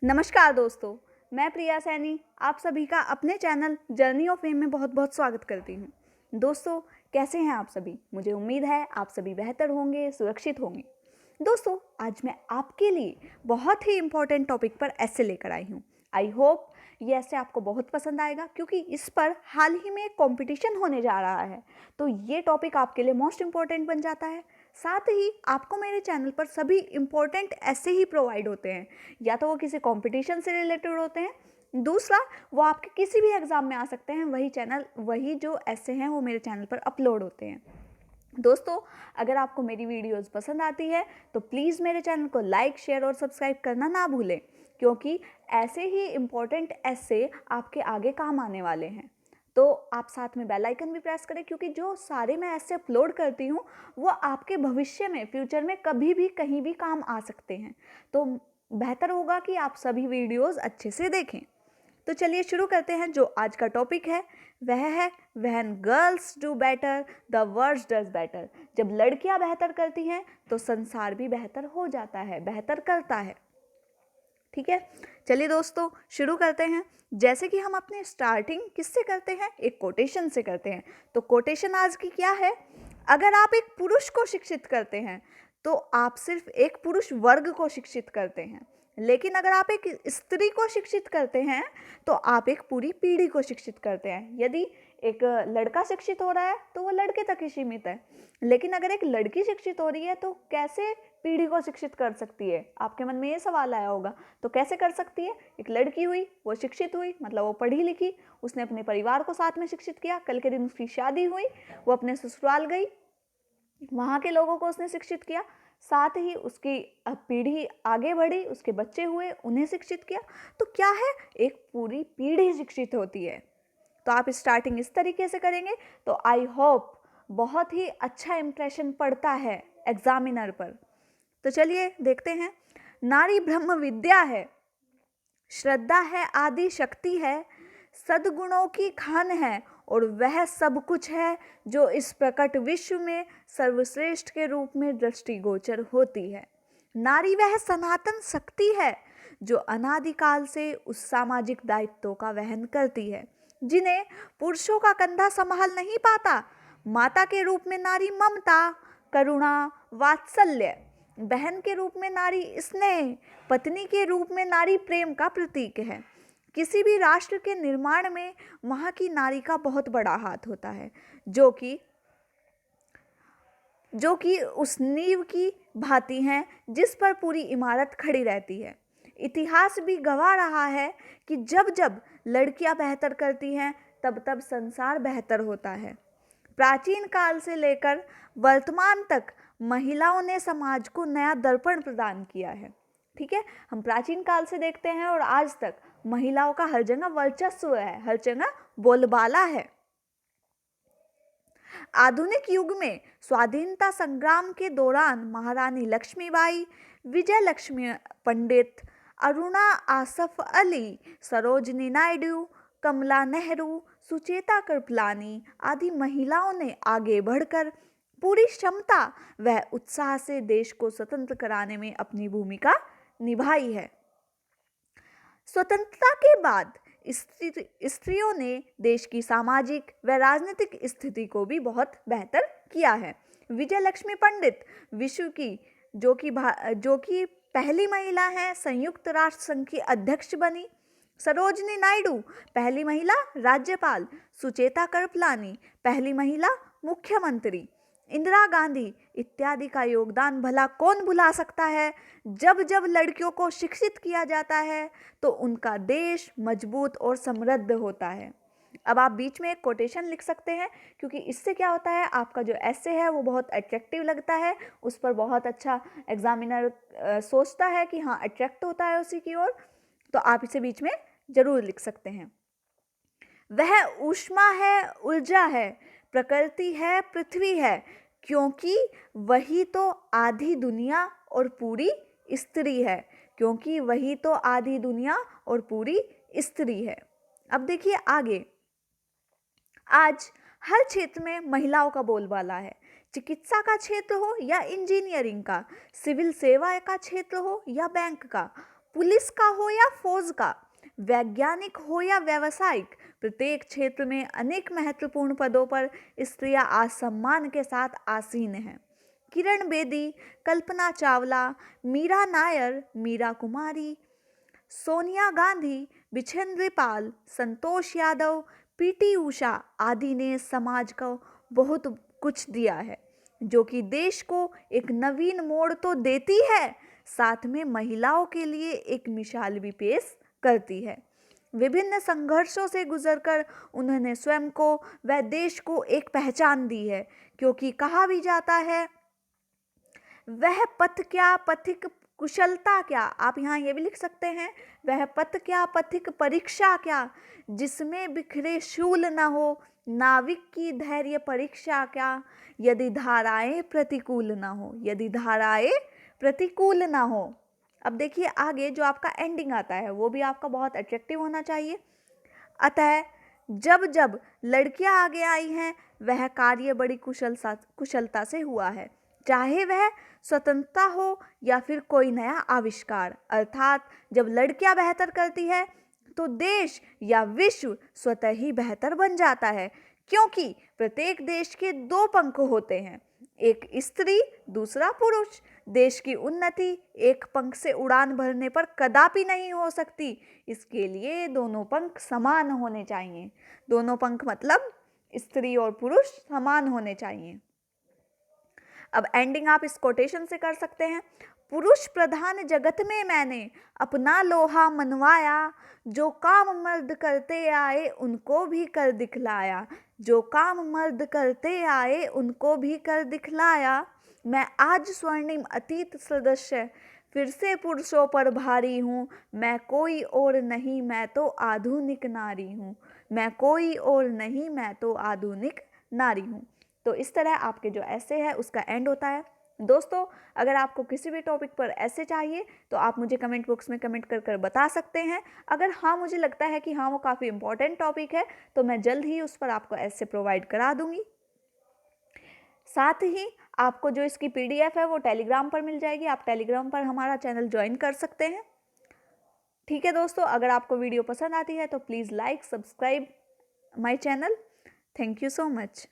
नमस्कार दोस्तों, मैं प्रिया सैनी आप सभी का अपने चैनल जर्नी ऑफ फेम में बहुत बहुत स्वागत करती हूँ। दोस्तों, कैसे हैं आप सभी? मुझे उम्मीद है आप सभी बेहतर होंगे, सुरक्षित होंगे। दोस्तों, आज मैं आपके लिए बहुत ही इम्पोर्टेंट टॉपिक पर ऐसे लेकर आई हूँ। आई होप ये ऐसे आपको बहुत पसंद आएगा क्योंकि इस पर हाल ही में कंपटीशन होने जा रहा है, तो ये टॉपिक आपके लिए मोस्ट इम्पॉर्टेंट बन जाता है। साथ ही आपको मेरे चैनल पर सभी इम्पोर्टेंट ऐसे ही प्रोवाइड होते हैं, या तो वो किसी कंपटीशन से रिलेटेड होते हैं, दूसरा वो आपके किसी भी एग्ज़ाम में आ सकते हैं। वही जो ऐसे हैं वो मेरे चैनल पर अपलोड होते हैं। दोस्तों, अगर आपको मेरी वीडियोस पसंद आती है तो प्लीज़ मेरे चैनल को लाइक, शेयर और सब्सक्राइब करना ना भूलें, क्योंकि ऐसे ही इम्पोर्टेंट ऐसे आपके आगे काम आने वाले हैं। तो आप साथ में बेल आइकन भी प्रेस करें, क्योंकि जो सारे मैं ऐसे अपलोड करती हूँ वो आपके भविष्य में, फ्यूचर में कभी भी कहीं भी काम आ सकते हैं। तो बेहतर होगा कि आप सभी वीडियोस अच्छे से देखें। तो चलिए शुरू करते हैं। जो आज का टॉपिक है वह है when girls do better the world does better. जब लड़कियां बेहतर करती हैं तो संसार भी बेहतर हो जाता है, बेहतर करता है। ठीक है, चलिए दोस्तों शुरू करते हैं। जैसे कि हम अपने स्टार्टिंग किससे करते हैं? एक कोटेशन से करते हैं। तो कोटेशन आज की क्या है? अगर आप एक पुरुष को शिक्षित करते हैं तो आप सिर्फ एक पुरुष वर्ग को शिक्षित करते हैं, लेकिन अगर आप एक स्त्री को शिक्षित करते हैं तो आप एक पूरी पीढ़ी को शिक्षित करते हैं। यदि एक लड़का शिक्षित हो रहा है तो वो लड़के तक ही सीमित है, लेकिन अगर एक लड़की शिक्षित हो रही है तो कैसे पीढ़ी को शिक्षित कर सकती है? आपके मन में ये सवाल आया होगा। तो कैसे कर सकती है? एक लड़की हुई, वो शिक्षित हुई, मतलब वो पढ़ी लिखी, उसने अपने परिवार को साथ में शिक्षित किया, कल के दिन उसकी शादी हुई, वो अपने ससुराल गई, वहाँ के लोगों को उसने शिक्षित किया, साथ ही उसकी पीढ़ी आगे बढ़ी, उसके बच्चे हुए, उन्हें शिक्षित किया। तो क्या है? एक पूरी पीढ़ी शिक्षित होती है। तो आप स्टार्टिंग इस तरीके से करेंगे तो आई होप बहुत ही अच्छा इंप्रेशन पड़ता है एग्जामिनर पर। तो चलिए देखते हैं। नारी ब्रह्म विद्या है, श्रद्धा है, आदि शक्ति है, सद्गुणों की खान है और वह सब कुछ है जो इस प्रकट विश्व में सर्वश्रेष्ठ के रूप में दृष्टिगोचर होती है। नारी वह सनातन शक्ति है जो अनादिकाल से उस सामाजिक दायित्व का वहन करती है जिन्हें पुरुषों का कंधा संभाल नहीं पाता। माता के रूप में नारी ममता, करुणा, वात्सल्य, बहन के रूप में नारी स्नेह, पत्नी के रूप में नारी प्रेम का प्रतीक है। किसी भी राष्ट्र के निर्माण में वहाँ की नारी का बहुत बड़ा हाथ होता है, जो कि उस नींव की भांति हैं जिस पर पूरी इमारत खड़ी रहती है। इतिहास भी गवाह रहा है कि जब जब लड़कियां बेहतर करती हैं तब तब संसार बेहतर होता है। प्राचीन काल से लेकर वर्तमान तक महिलाओं ने समाज को नया दर्पण प्रदान किया है। ठीक है, हम प्राचीन काल से देखते हैं और आज तक महिलाओं का हर जगह वर्चस्व है, हर जगह बोलबाला है। आधुनिक युग में स्वाधीनता संग्राम के दौरान महारानी लक्ष्मीबाई, विजय लक्ष्मी पंडित, अरुणा आसफ अली, सरोजनी नायडू, कमला नेहरू, सुचेता कृपलानी आदि महिलाओं ने आगे बढ़कर पूरी क्षमता व उत्साह से देश को स्वतंत्र कराने में अपनी भूमिका निभाई है। स्वतंत्रता के बाद स्त्रियों ने देश की सामाजिक व राजनीतिक स्थिति को भी बहुत बेहतर किया है। विजय लक्ष्मी पंडित विश्व की जो कि पहली महिला हैं संयुक्त राष्ट्र संघ की अध्यक्ष बनी। सरोजनी नायडू पहली महिला राज्यपाल। सुचेता कृपलानी पहली महिला मुख्यमंत्री। इंदिरा गांधी इत्यादि का योगदान भला कौन भुला सकता है। जब जब लड़कियों को शिक्षित किया जाता है तो उनका देश मजबूत और समृद्ध होता है। अब आप बीच में एक कोटेशन लिख सकते हैं, क्योंकि इससे क्या होता है, आपका जो ऐसे है वो बहुत अट्रैक्टिव लगता है, उस पर बहुत अच्छा एग्जामिनर सोचता है कि हाँ अट्रैक्ट होता है उसी की ओर। तो आप इसे बीच में जरूर लिख सकते हैं। वह ऊष्मा है, ऊर्जा है, प्रकृति है, पृथ्वी है, क्योंकि वही तो आधी दुनिया और पूरी स्त्री है, क्योंकि वही तो आधी दुनिया और पूरी स्त्री है। अब देखिए आगे। आज हर क्षेत्र में महिलाओं का बोलबाला है। चिकित्सा का क्षेत्र हो या इंजीनियरिंग का, सिविल सेवा का क्षेत्र हो या बैंक का, पुलिस का हो या फौज का, वैज्ञानिक हो या व्यावसायिक, प्रत्येक क्षेत्र में अनेक महत्वपूर्ण पदों पर स्त्रियां आज सम्मान के साथ आसीन हैं। किरण बेदी, कल्पना चावला, मीरा नायर, मीरा कुमारी, सोनिया गांधी, बिछेंद्र पाल, संतोष यादव, पीटी उषा आदि ने समाज को बहुत कुछ दिया है, जो कि देश को एक नवीन मोड़ तो देती है, साथ में महिलाओं के लिए एक मिसाल भी पेश करती है। विभिन्न संघर्षों से गुजरकर उन्होंने स्वयं को व देश को एक पहचान दी है, क्योंकि कहा भी जाता है, वह पथ क्या पथिक कुशलता क्या, आप यहाँ ये भी लिख सकते हैं, वह पथ क्या पथिक परीक्षा क्या, जिसमें बिखरे शूल न हो, नाविक की धैर्य परीक्षा क्या, यदि धाराएं प्रतिकूल न हो, यदि धाराएं प्रतिकूल ना हो। अब देखिए आगे जो आपका एंडिंग आता है वो भी आपका बहुत अट्रैक्टिव होना चाहिए। अतः जब जब लड़कियां आगे आई हैं वह कार्य बड़ी कुशलता से हुआ है, चाहे वह स्वतंत्रता हो या फिर कोई नया आविष्कार। अर्थात जब लड़कियां बेहतर करती है तो देश या विश्व स्वतः ही बेहतर बन जाता है, क्योंकि प्रत्येक देश के दो पंख होते हैं, एक स्त्री दूसरा पुरुष। देश की उन्नति एक पंख से उड़ान भरने पर कदापि नहीं हो सकती, इसके लिए दोनों पंख समान होने चाहिए। दोनों पंख मतलब स्त्री और पुरुष समान होने चाहिए। अब एंडिंग आप इस कोटेशन से कर सकते हैं, पुरुष प्रधान जगत में मैंने अपना लोहा मनवाया, जो काम मर्द करते आए उनको भी कर दिखलाया, जो काम मर्द करते आए उनको भी कर दिखलाया। मैं आज स्वर्णिम अतीत सदस्य फिर से पुरुषों पर भारी हूँ, मैं कोई और नहीं मैं तो आधुनिक नारी हूँ, मैं कोई और नहीं मैं तो आधुनिक नारी हूँ। तो इस तरह आपके जो ऐसे है उसका एंड होता है। दोस्तों अगर आपको किसी भी टॉपिक पर ऐसे चाहिए तो आप मुझे कमेंट बॉक्स में कमेंट कर बता सकते हैं। अगर हाँ मुझे लगता है कि हाँ वो काफ़ी इंपॉर्टेंट टॉपिक है तो मैं जल्द ही उस पर आपको ऐसे प्रोवाइड करा दूंगी। साथ ही आपको जो इसकी PDF है वो टेलीग्राम पर मिल जाएगी, आप टेलीग्राम पर हमारा चैनल ज्वाइन कर सकते हैं। ठीक है दोस्तों, अगर आपको वीडियो पसंद आती है तो please like subscribe my channel. Thank you so much.